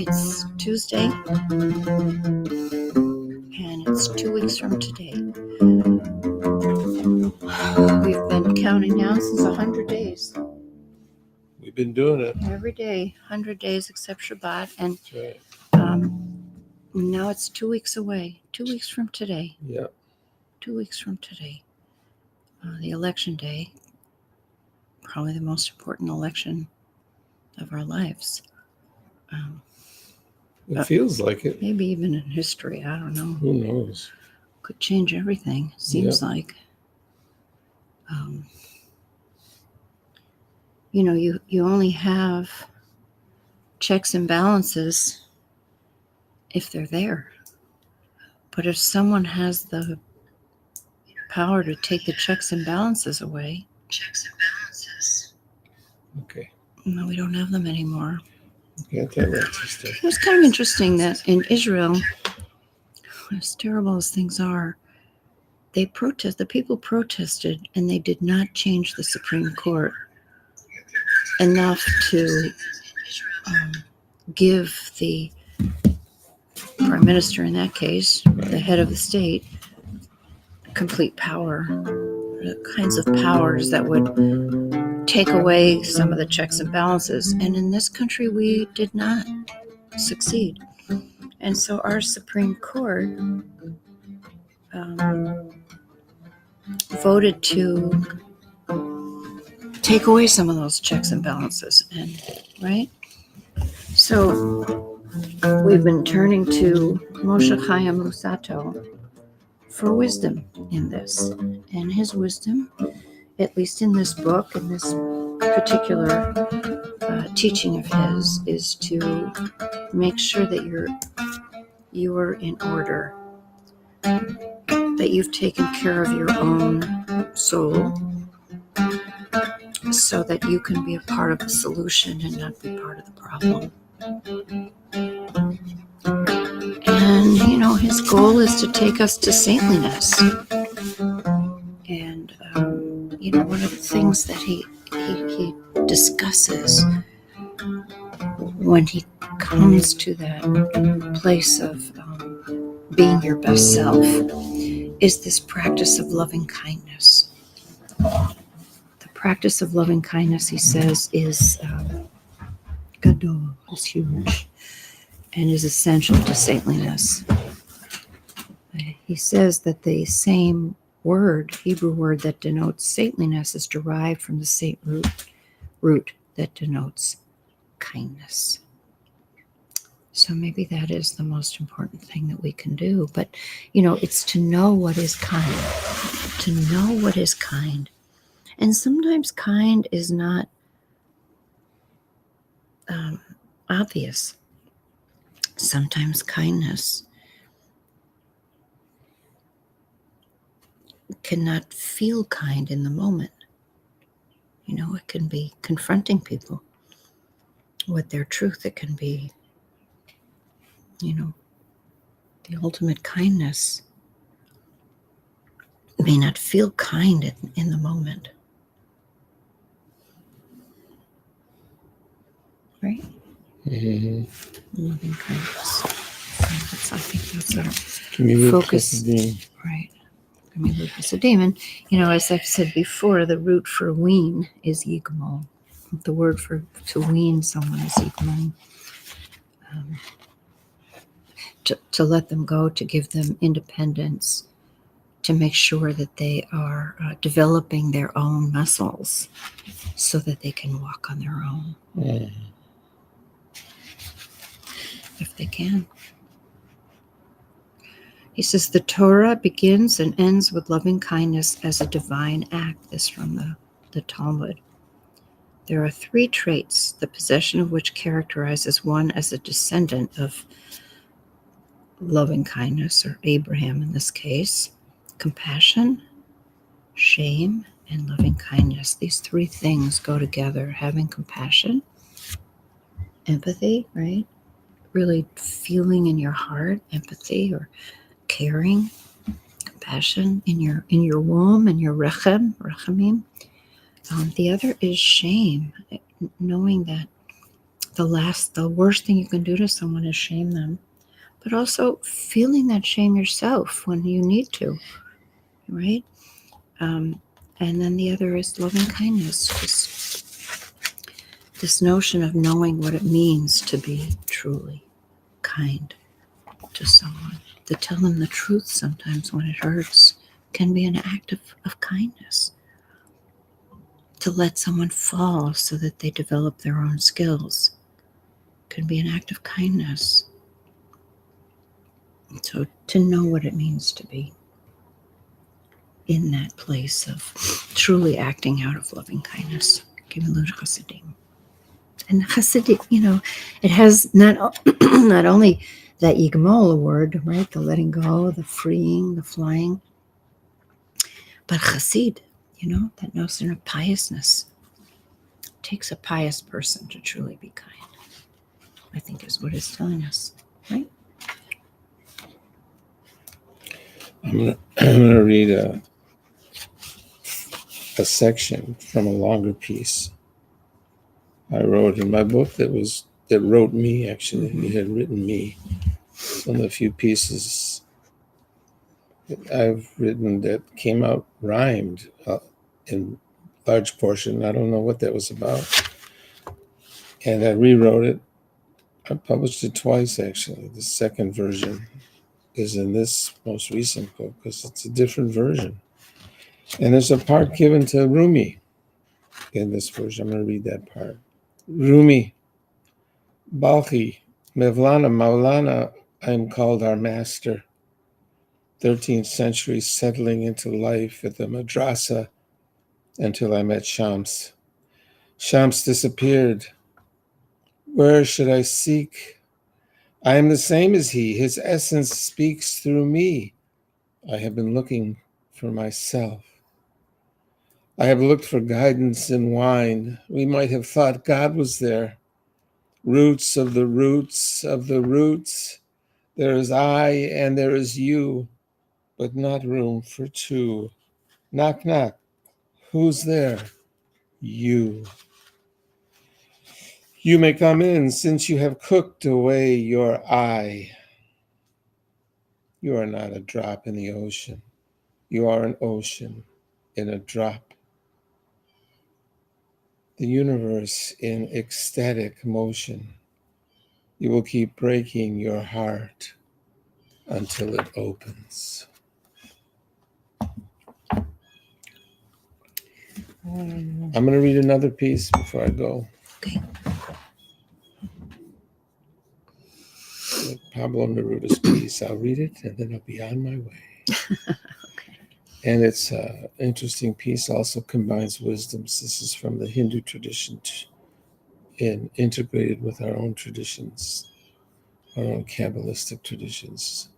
It's Tuesday, and it's 2 weeks from today. We've been counting down since 100 days. We've been doing it. Every day, 100 days except Shabbat. And That's right. now it's 2 weeks away. 2 weeks from today. Yeah. 2 weeks from today. The election day. Probably the most important election of our lives. It feels like it. Maybe even in history. I don't know. Who knows? Could change everything, seems like. You only have checks and balances if they're there. But if someone has the power to take the checks and balances away, Okay. no, we don't have them anymore. Get that right, sister. It was kind of interesting that in Israel, as terrible as things are, the people protested, and they did not change the Supreme Court enough to give the prime minister, in that case, the head of the state, complete power, the kinds of powers that would take away some of the checks and balances. And in this country, we did not succeed. And so our Supreme Court voted to take away some of those checks and balances, and right? So we've been turning to Moshe Chaim Lusato for wisdom in this. And his wisdom, at least in this book, in this particular teaching of his, is to make sure that you are in order, that you've taken care of your own soul, so that you can be a part of the solution and not be part of the problem. And, his goal is to take us to saintliness. And, one of the things that he discusses when he comes to that place of being your best self is this practice of loving kindness. The practice of loving kindness, he says, is gadol, is huge, and is essential to saintliness. He says that the same word, Hebrew word that denotes saintliness, is derived from the same root that denotes kindness. So maybe that is the most important thing that we can do. But, it's to know what is kind. To know what is kind. And sometimes kind is not obvious. Sometimes kindness cannot feel kind in the moment. It can be confronting people with their truth. It can be, the ultimate kindness may not feel kind in the moment. Right? Mm-hmm. Loving kindness. I think that's our focus. Right. And, as I've said before, the root for wean is yigmol. The word for to wean someone is yigmol. To let them go, to give them independence, to make sure that they are developing their own muscles so that they can walk on their own. If they can. He says the Torah begins and ends with loving kindness as a divine act. This from the Talmud. There are 3 traits, the possession of which characterizes one as a descendant of loving kindness, or Abraham in this case: compassion, shame, and loving kindness. These 3 things go together: having compassion, empathy, right? Really feeling in your heart, empathy or caring, compassion in your womb, in your rechamim. The other is shame, knowing that the worst thing you can do to someone is shame them, but also feeling that shame yourself when you need to, right? And then the other is loving kindness, this notion of knowing what it means to be truly kind to someone, to tell them the truth sometimes when it hurts can be an act of kindness. To let someone fall so that they develop their own skills can be an act of kindness. So to know what it means to be in that place of truly acting out of loving kindness. And Hasidic, it has not not only that yigmol word, right, the letting go, the freeing, the flying, but Hasid, that notion of piousness. It takes a pious person to truly be kind, I think is what it's telling us, right? I'm gonna read a section from a longer piece I wrote in my book that wrote me, actually. It had written me. It's one of the few pieces that I've written that came out rhymed in large portion. I don't know what that was about. And I rewrote it. I published it twice, actually. The second version is in this most recent book because it's a different version. And there's a part given to Rumi in this version. I'm going to read that part. Rumi, Balkhi, Mevlana, Maulana, I am called our master. 13th century settling into life at the madrasa until I met Shams. Shams disappeared. Where should I seek? I am the same as he. His essence speaks through me. I have been looking for myself. I have looked for guidance in wine. We might have thought God was there. Roots of the roots of the roots. There is I and there is you, but not room for two. Knock, knock. Who's there? You. You may come in since you have cooked away your I. You are not a drop in the ocean. You are an ocean in a drop. The universe in ecstatic motion. You will keep breaking your heart until it opens. I'm going to read another piece before I go. Okay. Like Pablo Neruda's piece. I'll read it and then I'll be on my way. Okay. And it's an interesting piece, also combines wisdoms. This is from the Hindu tradition and integrated with our own traditions, our own Kabbalistic traditions.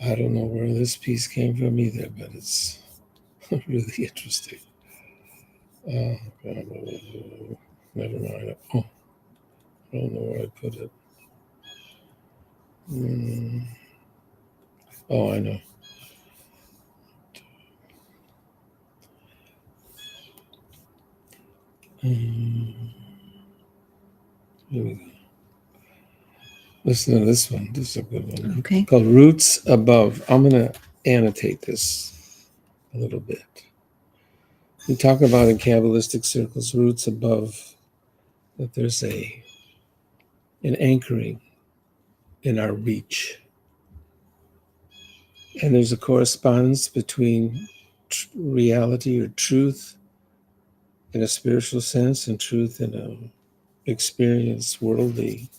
I don't know where this piece came from either, but it's really interesting. Never mind. Oh, I don't know where I put it. Oh, I know. Here we go. Listen to this one. This is a good one. Okay. Called Roots Above. I'm going to annotate this a little bit. We talk about in Kabbalistic circles, roots above, that there's an anchoring in our reach. And there's a correspondence between reality or truth in a spiritual sense and truth in a experience, worldly,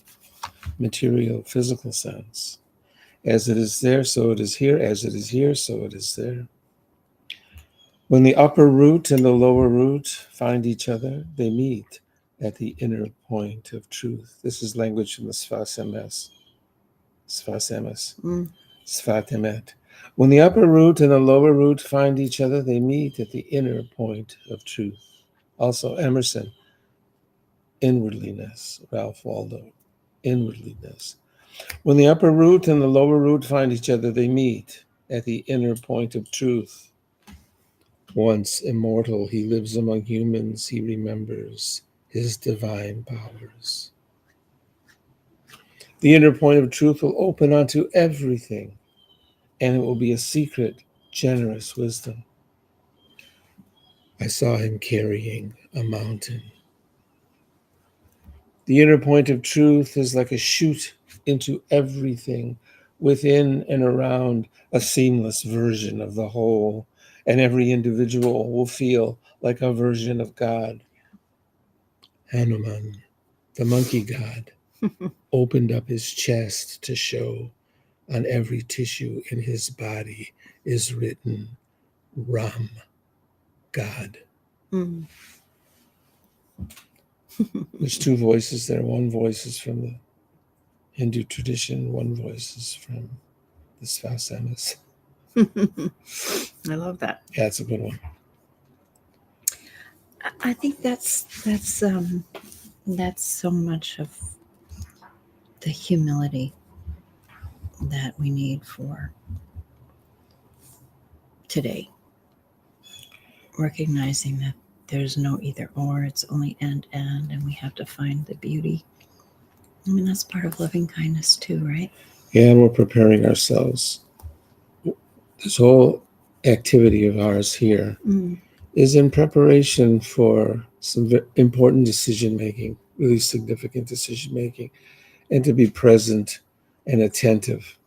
material, physical sense. As it is there, so it is here. As it is here, so it is there. When the upper root and the lower root find each other, they meet at the inner point of truth. This is language from the Sfas Emes. Sfat Emet. When the upper root and the lower root find each other, they meet at the inner point of truth. Also, Emerson, inwardliness. Ralph Waldo, inwardliness. When the upper root and the lower root find each other, they meet at the inner point of truth. Once immortal, he lives among humans, he remembers his divine powers. The inner point of truth will open onto everything, and it will be a secret, generous wisdom. I saw him carrying a mountain. The inner point of truth is like a chute into everything, within and around, a seamless version of the whole, and every individual will feel like a version of God. Hanuman, the monkey god, opened up his chest to show on every tissue in his body is written Ram, God. Mm. There's two voices there. One voice is from the Hindu tradition, one voice is from the Svasanas. I love that. Yeah, it's a good one. I think that's so much of the humility that we need for today. Recognizing that there's no either or, it's only and we have to find the beauty. I mean, that's part of loving kindness too, right? Yeah, and we're preparing ourselves. This whole activity of ours here is in preparation for some important decision making, really significant decision making, and to be present and attentive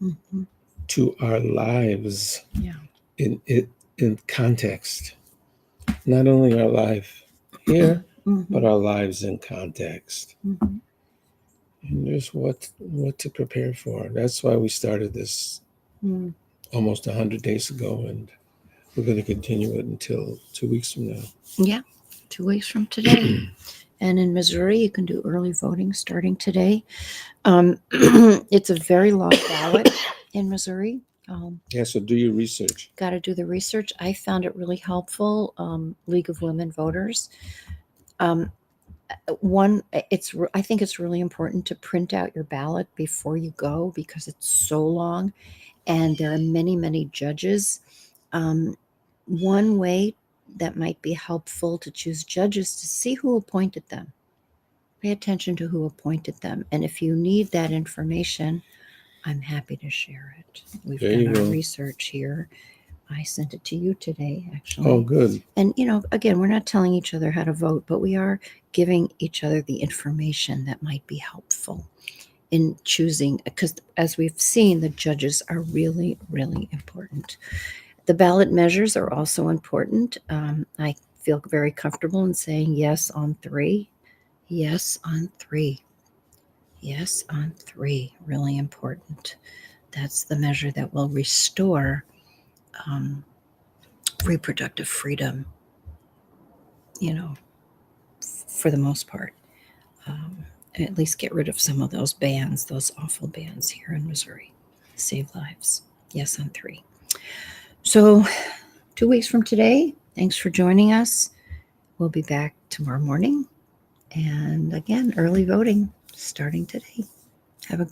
to our lives in context. Not only our life here, but our lives in context. And just what to prepare for. That's why we started this almost 100 days ago, and we're going to continue it until 2 weeks from now. Yeah, 2 weeks from today. And in Missouri, you can do early voting starting today. It's a very long ballot in Missouri. Yeah, so do your research. Got to do the research. I found it really helpful. League of Women Voters. I think it's really important to print out your ballot before you go because it's so long, and there are many, many judges. One way that might be helpful to choose judges to see who appointed them. Pay attention to who appointed them, and if you need that information, I'm happy to share it. We've done our research here. I sent it to you today, actually. Oh, good. And, again, we're not telling each other how to vote, but we are giving each other the information that might be helpful in choosing, because as we've seen, the judges are really, really important. The ballot measures are also important. I feel very comfortable in saying yes on 3. Yes on 3. Yes on 3. Really important. That's the measure that will restore reproductive freedom, for the most part. At least get rid of some of those bans, those awful bans here in Missouri. Save lives. Yes on 3. So 2 weeks from today, thanks for joining us. We'll be back tomorrow morning. And again, early voting starting today. Have a great